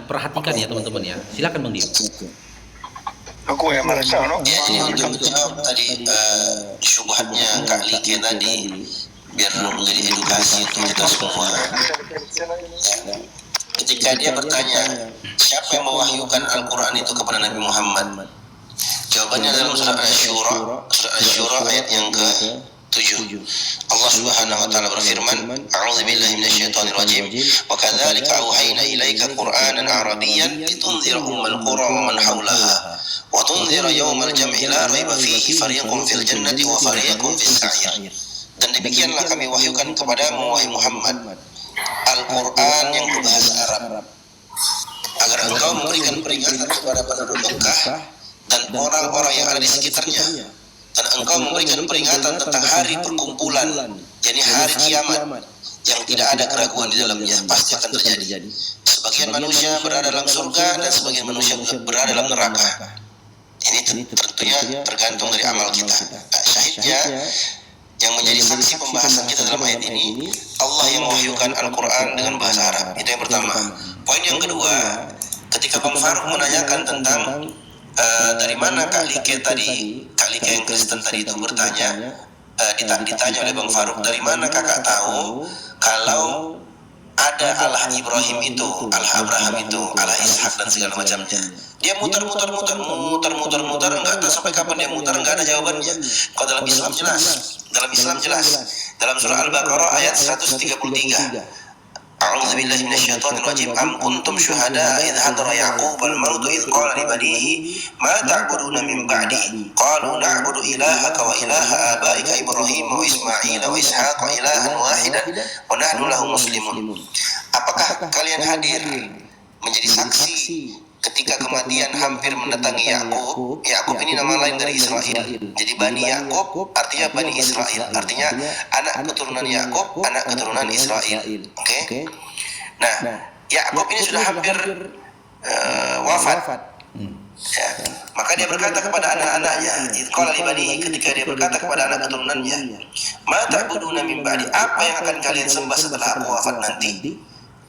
Perhatikan ya teman-teman ya. Silakan Bang Dio. Aku yang merasa no. Ya, jadi untuk menjawab tadi syubhatnya Kak Like tadi, biar menjadi edukasi untuk kita semua. Ya. Ketika dia bertanya, siapa yang mewahyukan Al-Quran itu kepada Nabi Muhammad? Jawabannya dalam surat Asy-Syura ayat yang ke-7. Allah Subhanahu wa taala berfirman, "A'udzubillahi minasyaitonir rajim. Wa kadzalika auhayna ilaika Qur'anan Arabiyyan litunzira ummal qura wa man haulaha wa tunzira yawmal jam'i la raiba fihi fariqun fil jannati wa fariqun fis sa'ir." Dan demikianlah kami wahyukan kepadamu wahai Muhammad Al-Quran yang berbahasa Arab, agar engkau memberikan peringatan kepada penduduk Mekah dan orang-orang yang ada di sekitarnya, dan engkau memberikan peringatan tentang hari perkumpulan, yakni hari kiamat yang tidak ada keraguan di dalamnya, pasti akan terjadi. Sebagian manusia berada dalam surga dan sebagian manusia berada dalam neraka. Ini tentunya tergantung dari amal kita. Nah, syahidnya yang menjadi saksi pembahasan kita dalam ayat ini, Allah yang mewahyukan Al-Quran dengan bahasa Arab. Itu yang pertama. Poin yang kedua, ketika Bang Faruk menanyakan tentang dari mana Kak Like tadi, Kak Like yang Kristen tadi itu bertanya, ditanya oleh Bang Faruk, dari mana kakak tahu kalau ada Allah Ibrahim itu, Allah Abraham itu, Allah Ishak dan segala macamnya. Dia muter, enggak tahu sampai kapan dia muter, enggak ada jawabannya. Kalau dalam Islam jelas, dalam surah Al-Baqarah ayat 133. A'udzubillahi minasyaitonir rajim. Am kuntum syuhada idh hadara Ya'qub al-maut idh qala li banihi ma ta'buduna min ba'di qalu na'budu ilahaka wa ilaha abaika Ibrahim wa Ismail wa Ishaq wa ilahan wahidan wa nahnu lahu muslimun. Apakah kalian hadir menjadi saksi ketika kematian hampir mendatangi Yakub? Yakub ini nama lain dari Israel. Jadi Bani Yakub artinya Bani Israel, artinya anak keturunan Yakub, anak keturunan Israel. Oke? Nah, Yakub ini sudah hampir wafat. Ya. Maka dia berkata kepada anak-anaknya, qala li banihi, ketika dia berkata kepada anak keturunannya, ma ta'buduna min ba'di, apa yang akan kalian sembah setelah aku wafat nanti?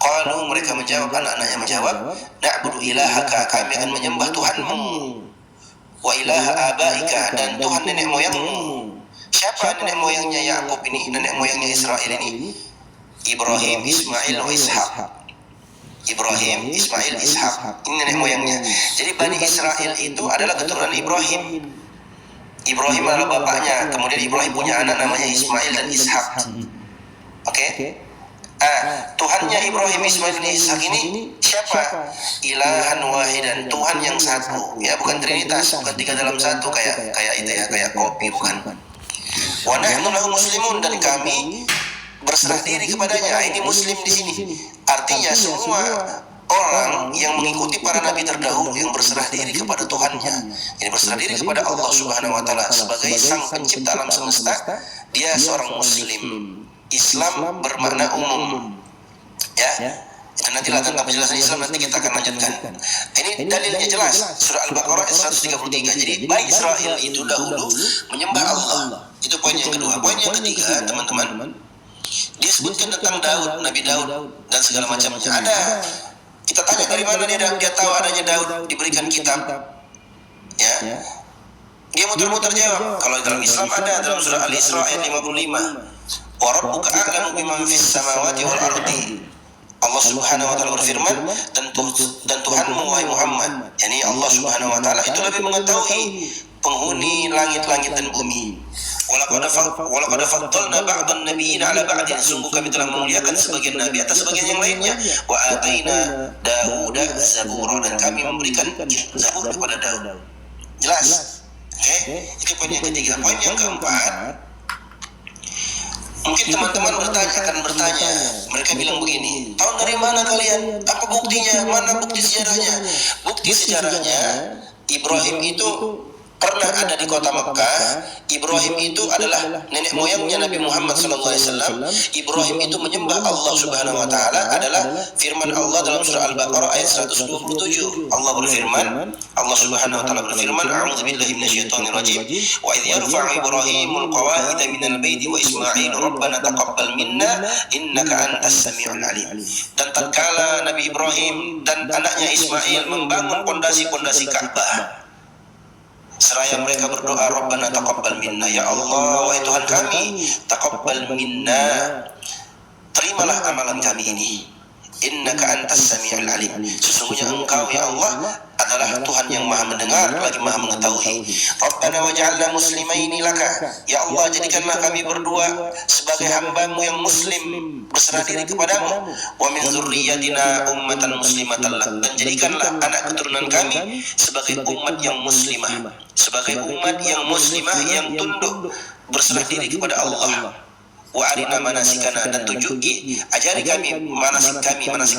Qalu, mereka menjawab, anak-anaknya menjawab, na'budu ilahaka, kami akan menyembah Tuhanmu, wa ilaha abaika, dan Tuhan nenek moyangmu. Siapa nenek moyangnya Yakub ini, nenek moyangnya Israel ini? Ibrahim, Ismail, wa Ishak. Ibrahim, Ismail, Ishak, ini nenek moyangnya. Jadi Bani Israel itu adalah keturunan Ibrahim. Ibrahim adalah bapaknya, kemudian Ibrahim punya anak namanya Ismail dan Ishak. Oke? Tuhannya Ibrahim, Ismail, dan Ishak ini siapa? Ilahan wahidan, Tuhan yang satu. Ya, bukan trinitas, bukan tiga dalam satu kayak itu ya, kayak kopi, bukan. Wa nahnu lahu muslimun, dan kami berserah diri kepadanya. Ini muslim di sini. Artinya semua orang yang mengikuti para nabi terdahulu yang berserah diri kepada Tuhannya. Ini berserah diri kepada Allah Subhanahu wa taala sebagai sang pencipta alam semesta. Dia seorang muslim. Islam bermakna umum. Ya. Itu nantilah tentang penjelasan Islam nanti kita akan lanjutkan. Ini dalilnya jelas. Surah Al-Baqarah ayat 133. Jadi Bani Israel itu dahulu menyembah Allah. Itu poin yang kedua. Poin yang ketiga, teman-teman, dia sebutkan tentang Daud, Nabi Daud dan segala macamnya. Ada. Kita tanya dari mana dia tahu adanya Daud diberikan kitab. Ya. Dia muter-muter jawab. Kalau dalam Islam ada dalam surah Al-Isra ayat 55. Wa rabbuka a'lamu biman fis samawati wal ardi. Allah Subhanahu wa taala berfirman, dan Tuhanmu wahai Muhammad, yakni Allah Subhanahu wa taala itu lebih mengetahui penghuni langit-langit dan bumi. Walaqad faddalna ba'dhan nabiyyin 'ala ba'din, sungguh kami telah memuliakan sebagian nabi atas sebagian yang lainnya. Wa ataina Dauda zabura, dan kami memberikan Zabur kepada Daud. Jelas? Oke? Itu poin yang ketiga. Poin yang keempat, mungkin teman-teman akan bertanya, mereka bilang begini, tahu dari mana kalian? Apa buktinya? Mana bukti sejarahnya? Bukti sejarahnya, Ibrahim itu pernah ada di kota Makkah. Ibrahim itu adalah nenek moyangnya Nabi Muhammad SAW. Ibrahim itu menyembah Allah Subhanahu wa taala adalah firman Allah dalam surah Al-Baqarah ayat 127. Allah berfirman, Allah Subhanahu wa taala berfirman, a'udzubillahi minasyaitonir rajim. Wa idh yarfa'u Ibrahimul qawa'ida minal baiti wa Ismail rabbana taqabbal minna innaka antas samiul alim. Dan tatkala Nabi Ibrahim dan anaknya Ismail membangun pondasi-pondasi Ka'bah, seraya mereka berdoa, Rabbana taqabbal minna, ya Allah, wahai Tuhan kami, taqabbal minna, terimalah amalan kami ini. Innaka antas samiul alim. Sesungguhnya Engkau ya Allah adalah Tuhan yang Maha mendengar lagi Maha mengetahui. Rabbana waj'alna muslimaini laka. Ya Allah, jadikanlah kami berdua sebagai hamba-Mu yang muslim, berserah diri kepadamu. Wa min dzurriyyatina ummatan muslimatan lak. Dan jadikanlah anak keturunan kami sebagai umat yang muslimah, sebagai umat yang muslimah yang tunduk berserah diri kepada Allah. Wa arina manasikana, dan tunjuki, ajari kami manasik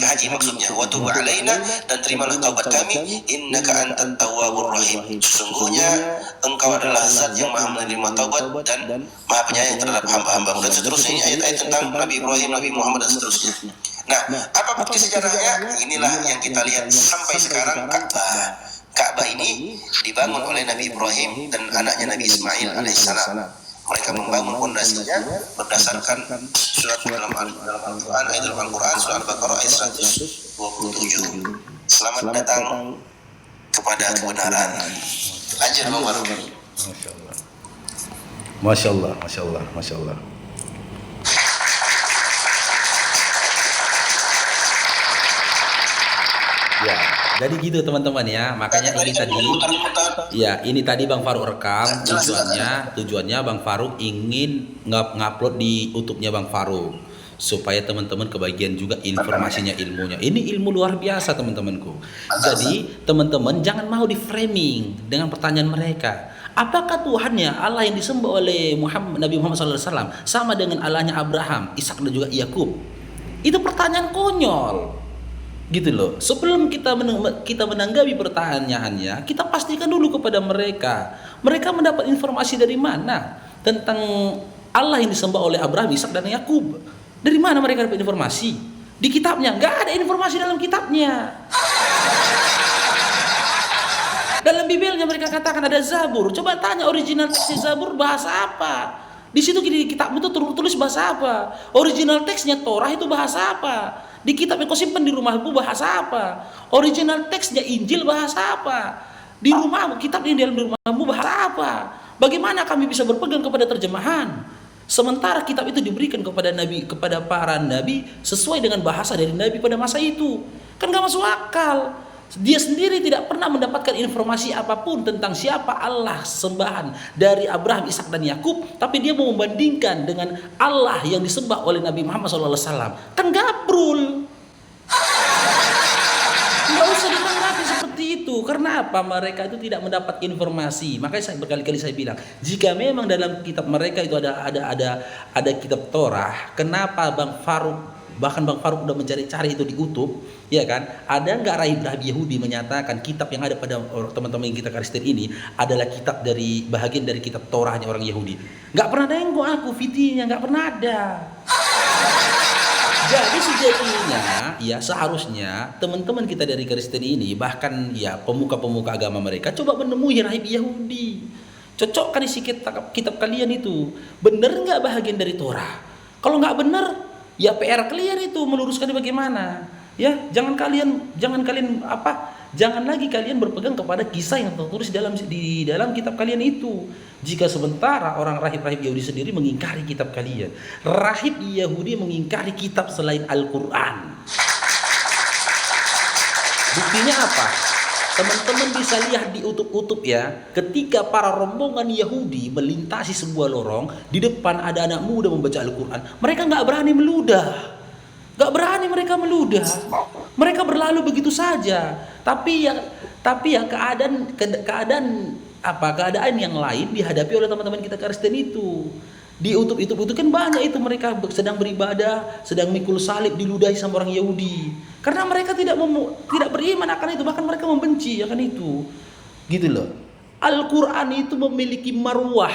haji maksudnya. Wa tub alaina, dan terimalah taubat kami. Innaka antat tawwabur rahim. Sesungguhnya Engkau adalah zat yang Maha menerima taubat dan Maha penyayang terhadap hamba-Hamba-Mu. Dan seterusnya ini ayat-ayat tentang Nabi Ibrahim, Nabi Muhammad, dan seterusnya. Nah, apa bukti sejarahnya? Inilah yang kita lihat sampai sekarang. Ka'bah ini dibangun oleh Nabi Ibrahim dan anaknya Nabi Ismail alaihissalam. Mereka membangun pondasinya berdasarkan surat dalam Al-Quran, ayat dalam Al-Quran, surah Al-Baqarah ayat 127. Selamat datang kepada kebenaran. Lanjut, Bapak. Masya Allah, Masya Allah, Masya Allah. Ya, jadi gitu teman-teman ya. Makanya ini tadi Bang Faruk rekam tujuannya Bang Faruk ingin ngupload di YouTube-nya Bang Faruk supaya teman-teman kebagian juga informasinya, ilmunya. Ini ilmu luar biasa teman-temanku. Jadi teman-teman jangan mau di framing dengan pertanyaan mereka. Apakah Tuhannya Allah yang disembah oleh Nabi Muhammad SAW sama dengan Allahnya Abraham, Ishak dan juga Yakub? Itu pertanyaan konyol. Gitu loh. Sebelum kita menanggapi pertanyaannya, kita pastikan dulu kepada mereka mendapat informasi dari mana tentang Allah yang disembah oleh Abraham, Ishak dan Yakub. Dari mana mereka dapat informasi? Di kitabnya nggak ada informasi dalam kitabnya. Dalam Bibelnya mereka katakan ada Zabur. Coba tanya original teksnya Zabur bahasa apa? Di situ di kitabmu itu tertulis bahasa apa? Original teksnya Torah itu bahasa apa? Di kitab yang kau simpan di rumahmu bahasa apa? Original teksnya Injil bahasa apa? Di rumahmu, kitab yang di dalam rumahmu bahasa apa? Bagaimana kami bisa berpegang kepada terjemahan? Sementara kitab itu diberikan kepada para nabi sesuai dengan bahasa dari nabi pada masa itu. Kan gak masuk akal. Dia sendiri tidak pernah mendapatkan informasi apapun tentang siapa Allah sembahan dari Abraham, Ishak dan Yakub, tapi dia mau membandingkan dengan Allah yang disembah oleh Nabi Muhammad SAW. Kan gabrul. Nggak usah ditanggapi seperti itu. Karena apa? Mereka itu tidak mendapat informasi. Makanya berkali-kali saya bilang, jika memang dalam kitab mereka itu ada kitab Torah, kenapa Bahkan Bang Faruk udah mencari-cari itu di YouTube, ya kan? Ada nggak rahib-rahib Yahudi menyatakan kitab yang ada pada teman-teman yang kita Kristen ini adalah kitab dari bahagian dari kitab Torahnya orang Yahudi? Nggak pernah nengok aku videonya, nggak pernah ada. Jadi sejatinya, ya seharusnya teman-teman kita dari Kristen ini, bahkan ya pemuka-pemuka agama mereka, coba menemui rahib Yahudi. Cocokkan isi kitab kalian itu, bener nggak bahagian dari Torah? Kalau nggak bener, ya PR kalian itu meluruskan bagaimana. Ya, jangan lagi kalian berpegang kepada kisah yang tertulis di dalam kitab kalian itu. Jika sementara orang rahib-rahib Yahudi sendiri mengingkari kitab kalian. Rahib Yahudi mengingkari kitab selain Al-Qur'an. Buktinya apa? Teman-teman bisa lihat di YouTube ya, ketika para rombongan Yahudi melintasi sebuah lorong, di depan ada anak muda membaca Al-Quran. Mereka nggak berani meludah, mereka meludah. Mereka berlalu begitu saja. Tapi ya keadaan yang lain dihadapi oleh teman-teman kita Kristen itu. Di YouTube itu kan banyak itu mereka sedang beribadah, sedang mikul salib diludahi sama orang Yahudi. Karena mereka tidak beriman akan itu, bahkan mereka membenci akan itu. Gitu loh. Al-Quran itu memiliki marwah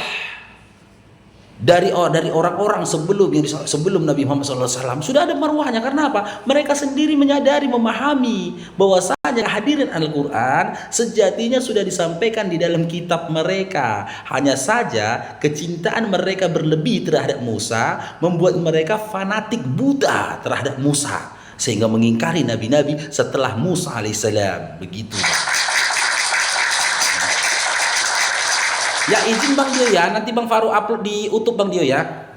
dari orang-orang sebelum Nabi Muhammad SAW sudah ada marwahnya. Karena apa? Mereka sendiri menyadari, memahami bahwasanya kehadiran Al-Quran sejatinya sudah disampaikan di dalam kitab mereka. Hanya saja kecintaan mereka berlebih terhadap Musa membuat mereka fanatik buta terhadap Musa, sehingga mengingkari nabi-nabi setelah Musa alaihissalam. Begitu. Ya izin Bang Dio ya, nanti Bang Faru upload di YouTube Bang Dio ya.